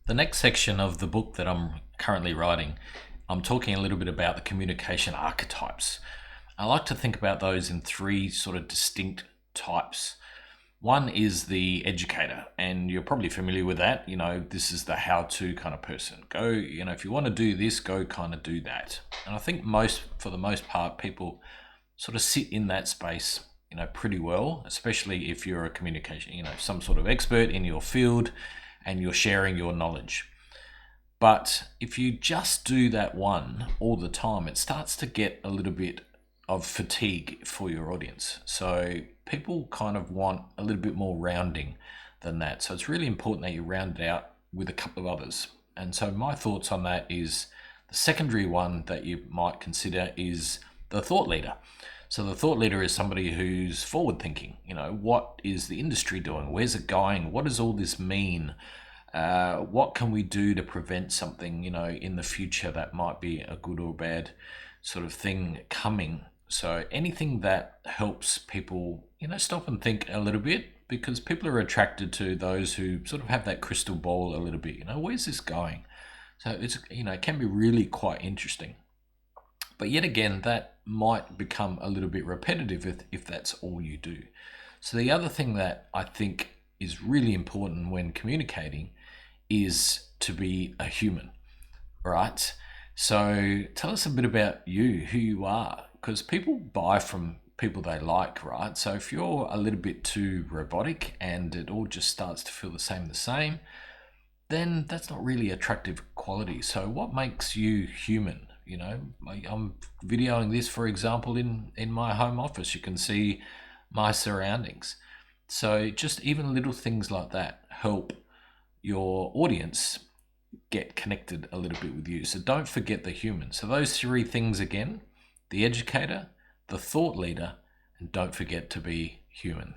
The next section of the book that I'm currently writing, I'm talking a little bit about the communication archetypes. I like to think about those in three sort of distinct types. One is the educator, and you're probably familiar with that. This is the how to kind of person. Go, if you want to do this, go kind of do that. And I think for the most part, people sort of sit in that space, pretty well, especially if you're a communication, some sort of expert in your field and you're sharing your knowledge. But if you just do that one all the time, it starts to get a little bit of fatigue for your audience. So people kind of want a little bit more rounding than that. So it's really important that you round it out with a couple of others. And so my thoughts on that is the secondary one that you might consider is the thought leader. So the thought leader is somebody who's forward thinking. What is the industry doing? Where's it going? What does all this mean? What can we do to prevent something, in the future that might be a good or bad sort of thing coming? So anything that helps people, stop and think a little bit, because people are attracted to those who sort of have that crystal ball a little bit. Where's this going? So it can be really quite interesting. But yet again, that might become a little bit repetitive if that's all you do. So the other thing that I think is really important when communicating is to be a human, right? So tell us a bit about you, who you are, because people buy from people they like, right? So if you're a little bit too robotic and it all just starts to feel the same, then that's not really attractive quality. So what makes you human? I'm videoing this, for example, in my home office. You can see my surroundings. So just even little things like that help your audience get connected a little bit with you. So don't forget the human. So those three things again: the educator, the thought leader, and don't forget to be human.